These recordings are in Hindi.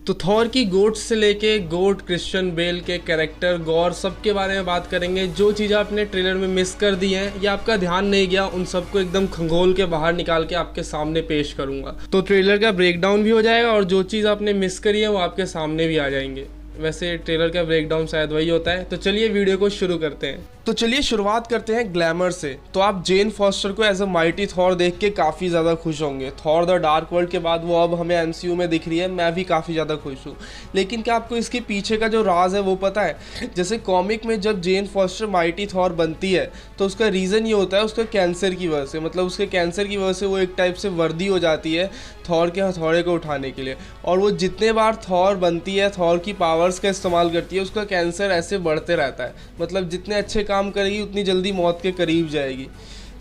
तो थॉर की गोट से लेके गोट, क्रिश्चियन बेल के कैरेक्टर, गॉर, सब के बारे में बात करेंगे। जो चीज़ें आपने ट्रेलर में मिस कर दी हैं या आपका ध्यान नहीं गया, उन सबको एकदम खंगोल के बाहर निकाल के आपके सामने पेश करूंगा। तो ट्रेलर का ब्रेकडाउन भी हो जाएगा और जो चीज़ आपने मिस करी है वो आपके सामने भी आ जाएंगे। वैसे ट्रेलर का ब्रेकडाउन शायद वही होता है। तो चलिए वीडियो को शुरू करते हैं। तो चलिए शुरुआत करते हैं ग्लैमर से। तो आप जेन फॉस्टर को एज अ माइटी थॉर देख के काफ़ी ज़्यादा खुश होंगे। थॉर द डार्क वर्ल्ड के बाद वो अब हमें एमसीयू में दिख रही है, मैं भी काफ़ी ज़्यादा खुश हूँ। लेकिन क्या आपको इसके पीछे का जो राज है वो पता है? जैसे कॉमिक में जब जेन फॉस्टर माइटी थॉर बनती है तो उसका रीज़न ये होता है उसका कैंसर की वजह से, मतलब उसके कैंसर की वजह से वो एक टाइप से वर्दी हो जाती है थॉर के हथौड़े को उठाने के लिए। और वो जितने बार थॉर बनती है, थॉर की पावर्स का इस्तेमाल करती है, उसका कैंसर ऐसे बढ़ते रहता है। मतलब जितने अच्छे काम करेगी उतनी जल्दी मौत के करीब जाएगी।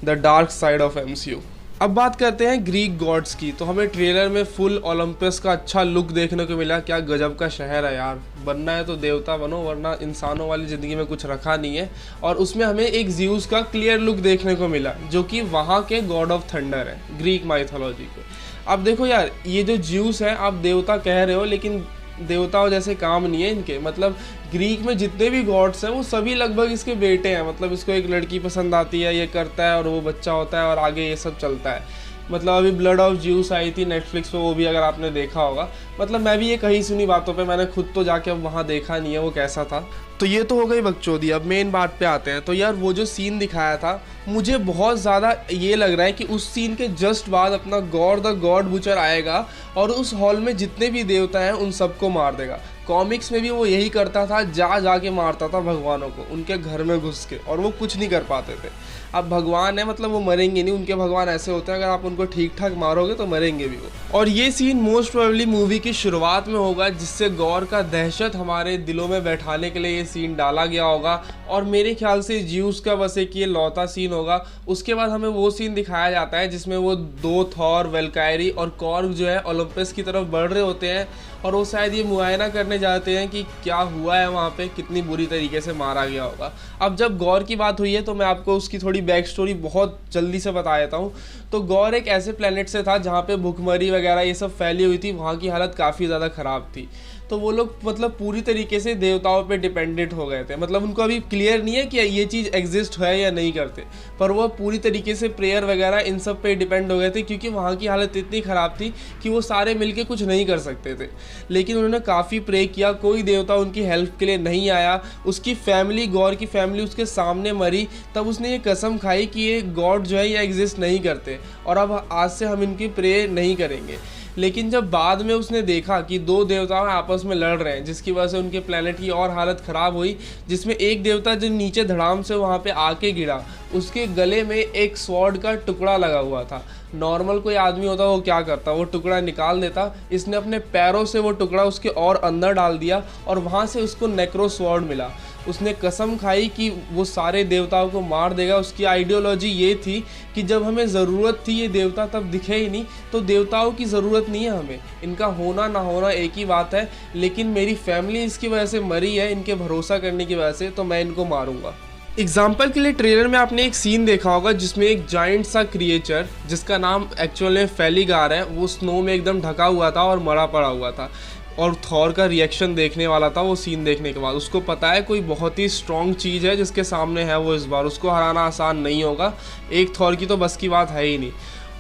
The dark side of MCU. अब बात करते हैं ग्रीक गॉड्स की। तो हमें ट्रेलर में फुल ओलंपस का अच्छा लुक देखने को मिला। क्या गजब का शहर है यार। बनना है तो देवता बनो, वरना इंसानों वाली ज़िंदगी में कुछ रखा नहीं है। और उसमें हमें एक ज़्यूस का क्लियर लुक देखने को मिला, जो कि वहाँ के गॉड ऑफ थंडर है ग्रीक माइथोलॉजी के। अब देखो यार, ये जो ज़्यूस है, आप देवता कह रहे हो लेकिन देवताओं जैसे काम नहीं है इनके। मतलब ग्रीक में जितने भी गॉड्स हैं वो सभी लगभग इसके बेटे हैं। मतलब इसको एक लड़की पसंद आती है, ये करता है और वो बच्चा होता है और आगे ये सब चलता है। मतलब अभी ब्लड ऑफ ज्यूस आई थी नेटफ्लिक्स पे, वो भी अगर आपने देखा होगा। मतलब मैं भी ये कहीं सुनी बातों पे, मैंने खुद तो जाके अब वहाँ देखा नहीं है वो कैसा था। तो ये तो हो गई बकचोदी। अब मेन बात पे आते हैं। तो यार वो जो सीन दिखाया था, मुझे बहुत ज़्यादा ये लग रहा है कि उस सीन के जस्ट बाद अपना गॉड द गॉड बुचर आएगा और उस हॉल में जितने भी देवता हैं उन सबको मार देगा। कॉमिक्स में भी वो यही करता था, जाके मारता था भगवानों को उनके घर में घुस के, और वो कुछ नहीं कर पाते थे। अब भगवान है, मतलब वो मरेंगे नहीं। उनके भगवान ऐसे होते हैं, अगर आप उनको ठीक ठाक मारोगे तो मरेंगे भी वो। और ये सीन मोस्ट प्रोबेबली मूवी की शुरुआत में होगा, जिससे गॉर का दहशत हमारे दिलों में बैठाने के लिए ये सीन डाला गया होगा। और मेरे ख्याल से ज्यूस का बस एक ये लौता सीन होगा। उसके बाद हमें वो सीन दिखाया जाता है जिसमें वो दो थॉर, वेल्कायरी और कॉर्ग जो है ओलंपस की तरफ बढ़ रहे होते हैं, और वो शायद ये मुआयना करने जाते हैं कि क्या हुआ है वहाँ पे, कितनी बुरी तरीके से मारा गया होगा। अब जब गॉर की बात हुई है तो मैं आपको उसकी थोड़ी बैक स्टोरी बहुत जल्दी से बता देता हूँ। तो गॉर एक ऐसे प्लेनेट से था जहाँ पे भुखमरी वगैरह ये सब फैली हुई थी। वहाँ की हालत काफ़ी ज़्यादा ख़राब थी। तो वो लोग मतलब पूरी तरीके से देवताओं पे डिपेंडेंट हो गए थे। मतलब उनको अभी क्लियर नहीं है कि ये चीज़ एग्जिस्ट है या नहीं करते, पर वो पूरी तरीके से प्रेयर वगैरह इन सब पे डिपेंड हो गए थे, क्योंकि वहाँ की हालत इतनी ख़राब थी कि वो सारे मिलके कुछ नहीं कर सकते थे। लेकिन उन्होंने काफ़ी प्रे किया, कोई देवता उनकी हेल्प के लिए नहीं आया। उसकी फैमिली, गॉर की फैमिली उसके सामने मरी। तब उसने ये कसम खाई कि ये गॉड जो है ये एग्जिस्ट नहीं करते और अब आज से हम इनकी प्रे नहीं करेंगे। लेकिन जब बाद में उसने देखा कि दो देवताएं आपस में लड़ रहे हैं, जिसकी वजह से उनके प्लेनेट की और हालत ख़राब हुई, जिसमें एक देवता जो नीचे धड़ाम से वहाँ पे आके गिरा, उसके गले में एक स्वॉर्ड का टुकड़ा लगा हुआ था। नॉर्मल कोई आदमी होता वो क्या करता, वो टुकड़ा निकाल देता। इसने अपने पैरों से वो टुकड़ा उसके और अंदर डाल दिया और वहाँ से उसको नेक्रो स्वॉर्ड मिला। उसने कसम खाई कि वो सारे देवताओं को मार देगा। उसकी आइडियोलॉजी ये थी कि जब हमें ज़रूरत थी ये देवता तब दिखे ही नहीं, तो देवताओं की ज़रूरत नहीं है हमें, इनका होना ना होना एक ही बात है। लेकिन मेरी फैमिली इसकी वजह से मरी है, इनके भरोसा करने की वजह से, तो मैं इनको मारूंगा। एग्जाम्पल के लिए ट्रेलर में आपने एक सीन देखा होगा जिसमें एक जाइंट सा क्रिएचर, जिसका नाम एक्चुअल में फेलिगार है, वो स्नो में एकदम ढका हुआ था और मरा पड़ा हुआ था। और थॉर का रिएक्शन देखने वाला था वो सीन देखने के बाद। उसको पता है कोई बहुत ही स्ट्रॉन्ग चीज़ है जिसके सामने है वो, इस बार उसको हराना आसान नहीं होगा। एक थॉर की तो बस की बात है ही नहीं।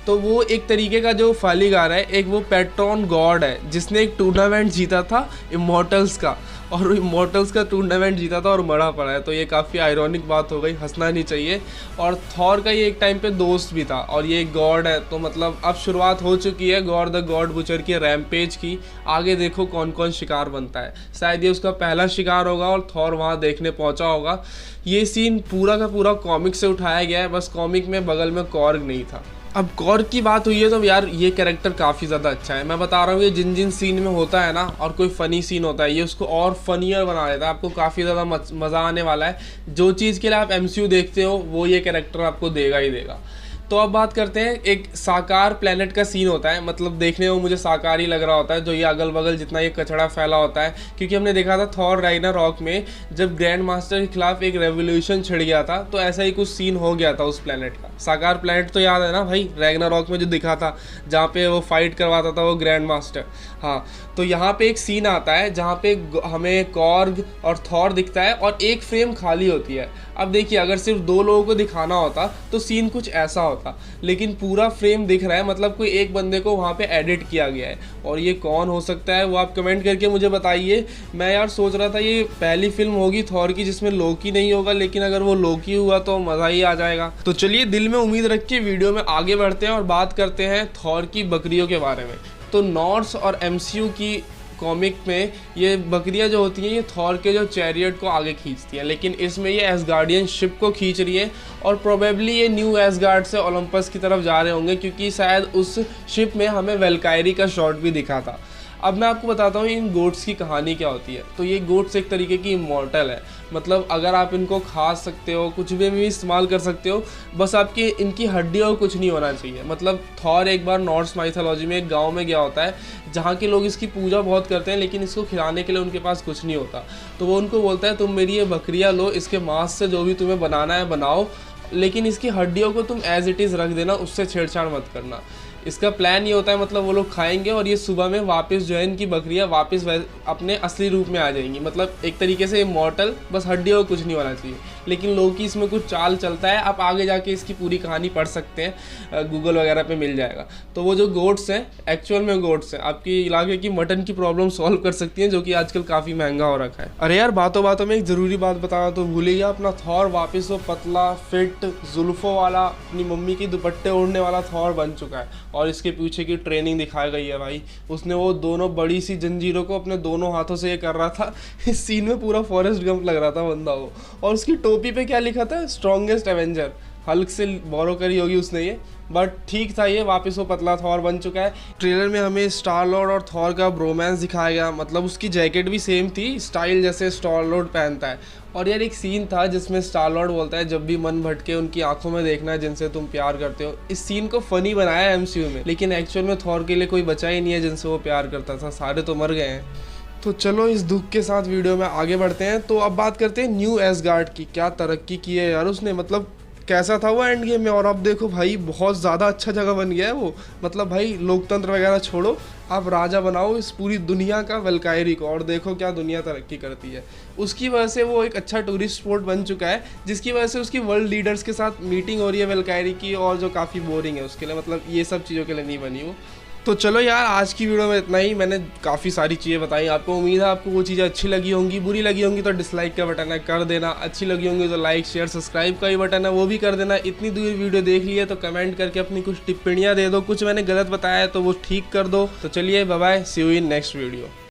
तो वो एक तरीके का जो फेलिगार है, एक वो पेट्रॉन गॉड है जिसने एक टूर्नामेंट जीता था इमॉर्टल्स का, और इमॉर्टल्स का टूर्नामेंट जीता था और मरा पड़ा है। तो ये काफ़ी आयरॉनिक बात हो गई, हंसना नहीं चाहिए। और थॉर का ये एक टाइम पे दोस्त भी था और ये गॉड है। तो मतलब अब शुरुआत हो चुकी है गॉड द गॉड बुचर की रैम्पेज की। आगे देखो कौन कौन शिकार बनता है। शायद ये उसका पहला शिकार होगा और थॉर वहाँ देखने पहुँचा होगा। ये सीन पूरा का पूरा कॉमिक से उठाया गया है, बस कॉमिक में बगल में कॉर्ग नहीं था। अब कॉर्ग की बात हुई है तो यार ये कैरेक्टर काफ़ी ज़्यादा अच्छा है। मैं बता रहा हूँ, ये जिन जिन सीन में होता है ना और कोई फ़नी सीन होता है, ये उसको और फनियर बना देता है। आपको काफ़ी ज़्यादा मज़ा आने वाला है। जो चीज़ के लिए आप एमसीयू देखते हो वो ये कैरेक्टर आपको देगा ही देगा। तो अब बात करते हैं, एक साकार प्लेनेट का सीन होता है, मतलब देखने में मुझे साकार ही लग रहा होता है, जो ये अगल बगल जितना ये कचड़ा फैला होता है, क्योंकि हमने देखा था थॉर रैग्नारॉक में जब ग्रैंड मास्टर के खिलाफ एक रेवोल्यूशन छिड़ गया था, तो ऐसा ही कुछ सीन हो गया था उस प्लेनेट का। साकार प्लेनेट तो याद है ना भाई, रैग्नारॉक में जो दिखा था, जहाँ पे वो फाइट करवाता था वो ग्रैंड मास्टर। हाँ, तो यहाँ पे एक सीन आता है जहाँ पे हमें कॉर्ग और थॉर दिखता है और एक फ्रेम खाली होती है। अब देखिए, अगर सिर्फ 2 लोगों को दिखाना होता तो सीन कुछ ऐसा होता, लेकिन पूरा फ्रेम दिख रहा है, मतलब कोई एक बंदे को वहाँ पे एडिट किया गया है। और ये कौन हो सकता है वो आप कमेंट करके मुझे बताइए। मैं यार सोच रहा था ये पहली फिल्म होगी थॉर की जिसमें लोकी नहीं होगा, लेकिन अगर वो लोकी हुआ तो मज़ा ही आ जाएगा। तो चलिए दिल में उम्मीद रख के वीडियो में आगे बढ़ते हैं और बात करते हैं थॉर की बकरियों के बारे में। तो नॉर्स और MCU की कॉमिक में ये बकरियां जो होती हैं ये थॉर के जो चैरियट को आगे खींचती हैं, लेकिन इसमें ये एसगार्डियन शिप को खींच रही है और प्रोबेबली ये न्यू एसगार्ड से ओलंपस की तरफ जा रहे होंगे, क्योंकि शायद उस शिप में हमें वेल्कायरी का शॉट भी दिखा था। अब मैं आपको बताता हूँ इन गोट्स की कहानी क्या होती है। तो ये गोट्स एक तरीके की इमॉर्टल है, मतलब अगर आप इनको खा सकते हो, कुछ भी इस्तेमाल कर सकते हो, बस आपकी इनकी हड्डियों को कुछ नहीं होना चाहिए। मतलब थॉर एक बार नॉर्स माइथोलॉजी में एक गांव में गया होता है जहाँ के लोग इसकी पूजा बहुत करते हैं, लेकिन इसको खिलाने के लिए उनके पास कुछ नहीं होता। तो वो उनको बोलता है तुम मेरी ये बकरियाँ लो, इसके मांस से जो भी तुम्हें बनाना है बनाओ, लेकिन इसकी हड्डियों को तुम एज इट इज़ रख देना, उससे छेड़छाड़ मत करना। इसका प्लान ये होता है, मतलब वो लोग खाएंगे और ये सुबह में वापस जो है इनकी बकरियां वापस अपने असली रूप में आ जाएंगी। मतलब एक तरीके से इमॉर्टल, बस हड्डियों को कुछ नहीं होना चाहिए। लेकिन लोकी इसमें कुछ चाल चलता है, आप आगे जाके इसकी पूरी कहानी पढ़ सकते हैं, गूगल वगैरह पे मिल जाएगा। तो वो जो गोट्स हैं एक्चुअल में गोट्स हैं, आपकी इलाके की मटन की प्रॉब्लम सॉल्व कर सकती हैं, जो कि आजकल काफ़ी महंगा हो रखा है। अरे यार बातों बातों में एक ज़रूरी बात बताना तो भूल ही गया, अपना थॉर वापस वो पतला फिट जुल्फों वाला अपनी मम्मी की दुपट्टे ओढ़ने वाला थॉर बन चुका है। और इसके पीछे की ट्रेनिंग दिखाई गई है भाई, उसने वो दोनों बड़ी सी जंजीरों को अपने दोनों हाथों से ये कर रहा था। इस सीन में पूरा फॉरेस्ट गंप लग रहा था बंदा वो। और उसकी टोपी पे क्या लिखा था, स्ट्रॉन्गेस्ट एवेंजर, हल्क से बोरो करी होगी उसने ये, बट ठीक था, ये वापस वो पतला थॉर बन चुका है। ट्रेलर में हमें स्टार लॉर्ड और थॉर का ब्रोमांस दिखाया गया, मतलब उसकी जैकेट भी सेम थी, स्टाइल जैसे स्टार लॉर्ड पहनता है। और यार एक सीन था जिसमें स्टार लॉर्ड बोलता है जब भी मन भटके उनकी आंखों में देखना है जिनसे तुम प्यार करते हो। इस सीन को फनी बनाया है MCU में, लेकिन एक्चुअल में थॉर के लिए कोई बचा ही नहीं है जिनसे वो प्यार करता था, सारे तो मर गए हैं। तो चलो इस दुख के साथ वीडियो में आगे बढ़ते हैं। तो अब बात करते हैं न्यू एसगार्ड की। क्या तरक्की की है यार उसने, मतलब कैसा था वो एंड गेम में, और अब देखो भाई बहुत ज़्यादा अच्छा जगह बन गया है वो। मतलब भाई लोकतंत्र वगैरह छोड़ो, आप राजा बनाओ इस पूरी दुनिया का वेल्कायरी को, और देखो क्या दुनिया तरक्की करती है। उसकी वजह से वो एक अच्छा टूरिस्ट स्पॉट बन चुका है, जिसकी वजह से उसकी वर्ल्ड लीडर्स के साथ मीटिंग हो रही है वेल्कायरी की, और जो काफ़ी बोरिंग है उसके लिए, मतलब ये सब चीज़ों के लिए नहीं बनी वो। तो चलो यार आज की वीडियो में इतना ही। मैंने काफ़ी सारी चीज़ें बताई आपको, उम्मीद है आपको वो चीज़ें अच्छी लगी होंगी। बुरी लगी होंगी तो डिसलाइक का बटन है कर देना, अच्छी लगी होंगी तो लाइक शेयर सब्सक्राइब का भी बटन है वो भी कर देना। इतनी दूर वीडियो देख ली है तो कमेंट करके अपनी कुछ टिप्पणियाँ दे दो, कुछ मैंने गलत बताया है तो वो ठीक कर दो। तो चलिए bye bye, see you in next video.